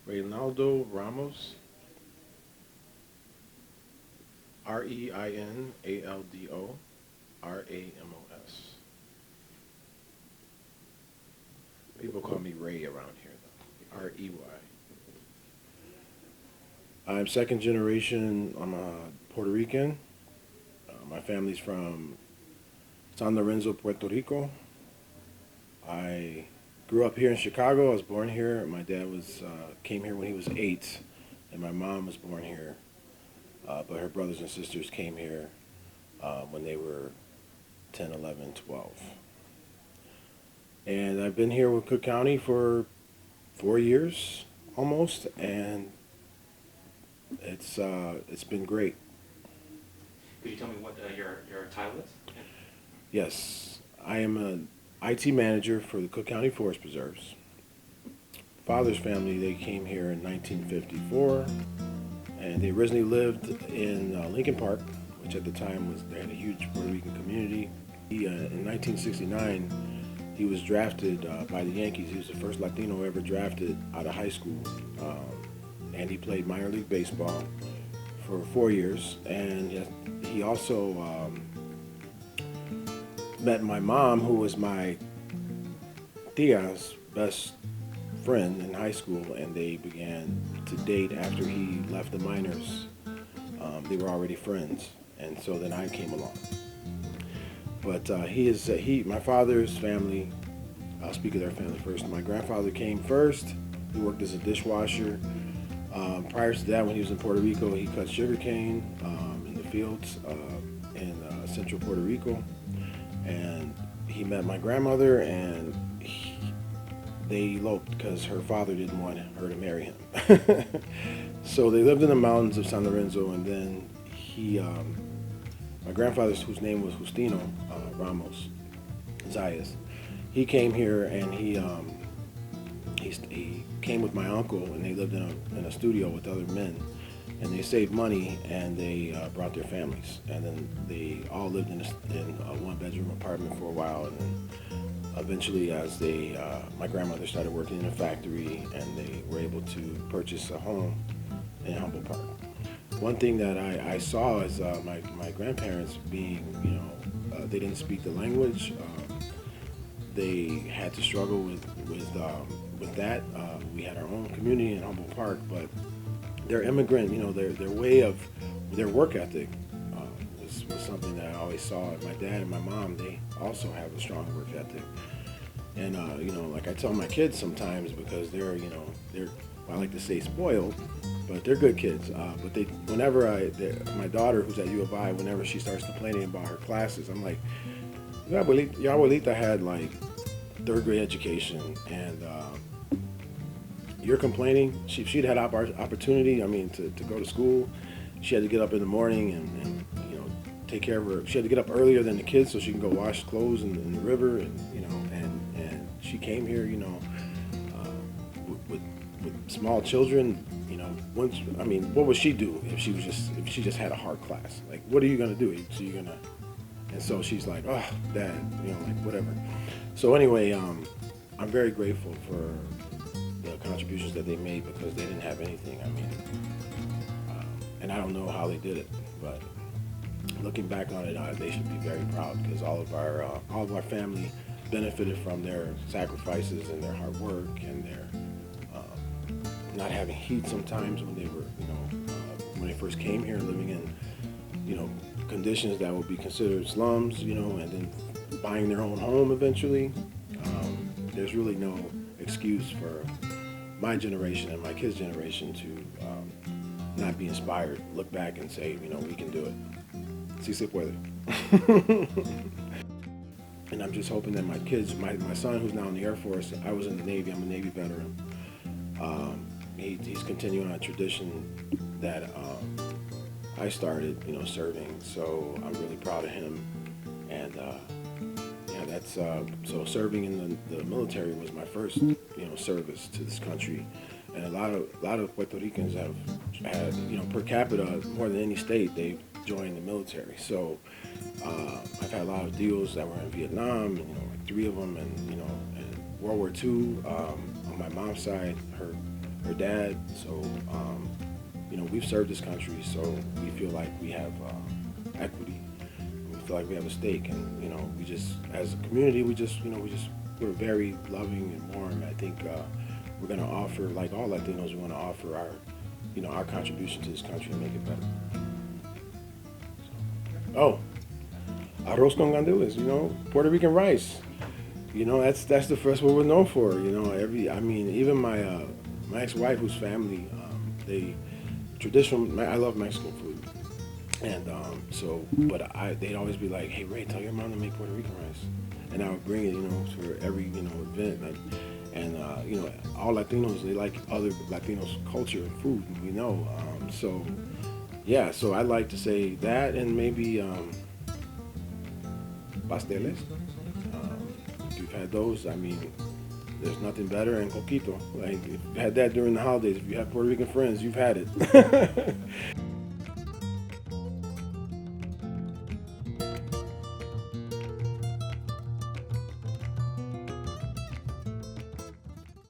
Reinaldo Ramos, Reinaldo Ramos. People call me Ray around here, though. Rey. I'm second generation. I'm a Puerto Rican. My family's from San Lorenzo, Puerto Rico. I grew up here in Chicago. I was born here. My dad came here when he was 8, and my mom was born here. But her brothers and sisters came here when they were 10, 11, 12. And I've been here with Cook County for 4 years almost, and it's been great. Could you tell me what your title is? Yes, I am an IT manager for the Cook County Forest Preserves. Father's family, they came here in 1954, and they originally lived in Lincoln Park, which at the time they had a huge Puerto Rican community. In 1969, he was drafted by the Yankees. He was the first Latino ever drafted out of high school, and he played minor league baseball for 4 years. And he also met my mom, who was my tia's best friend in high school, and they began to date after he left the minors. They were already friends, and so then I came along. But my father's family, I'll speak of their family first. My grandfather came first. He worked as a dishwasher. Prior to that, when he was in Puerto Rico, he cut sugarcane in the fields in central Puerto Rico. And he met my grandmother, and they eloped because her father didn't want her to marry him. So they lived in the mountains of San Lorenzo, and then my grandfather, whose name was Justino Ramos Zayas, he came here, and he came with my uncle, and they lived in a studio with other men, and they saved money, and they brought their families, and then they all lived in a one-bedroom apartment for a while, and then eventually, as my grandmother started working in a factory, and they were able to purchase a home in Humboldt Park. One thing that I saw is my grandparents being, they didn't speak the language. They had to struggle with that. We had our own community in Humboldt Park, but their immigrant, their way of their work ethic was something that I always saw. My dad and my mom, they also have a strong work ethic. And like I tell my kids sometimes, because they're I like to say spoiled, but they're good kids. But whenever my daughter, who's at U of I, whenever she starts complaining about her classes, I'm like, your abuelita had like third grade education, and you're complaining. She'd had opportunity. To go to school. She had to get up in the morning and take care of her. She had to get up earlier than the kids so she can go wash clothes in the river, and she came here, with small children. What would she do if she just had a hard class? Like, what are you gonna do? So you're gonna, and so she's like, oh, Dad, whatever. So anyway, I'm very grateful for the contributions that they made, because they didn't have anything. And I don't know how they did it, but looking back on it, they should be very proud, because all of our family benefited from their sacrifices and their hard work, and their not having heat sometimes when they were, when they first came here, living in, conditions that would be considered slums, and then buying their own home eventually. There's really no excuse for my generation and my kids' generation to not be inspired, look back and say, we can do it. Si se puede. And I'm just hoping that my kids, my son, who's now in the Air Force, I was in the Navy, I'm a Navy veteran. He's continuing a tradition that I started, serving. So I'm really proud of him. And so serving in the military was my first, service to this country. And a lot of Puerto Ricans have had, per capita, more than any state, they've joined the military. So I've had a lot of deals that were in Vietnam, like 3 of them, and and World War II. On my mom's side, her dad. So, we've served this country, so we feel like we have equity. We feel like we have a stake, and we just, as a community, we're very loving and warm. I think we're going to offer, like all Latinos, we want to offer our contribution to this country and make it better. So, oh, arroz con gandules, Puerto Rican rice. That's the first what we're known for. Even my ex-wife, whose family, they traditional. I love Mexican food, and they'd always be like, "Hey Ray, tell your mom to make Puerto Rican rice," and I would bring it, for every event. And all Latinos, they like other Latinos' culture and food, and we know. So I like to say that, and maybe pasteles. If you've had those, there's nothing better. And coquito, like if you had that during the holidays, if you have Puerto Rican friends, you've had it.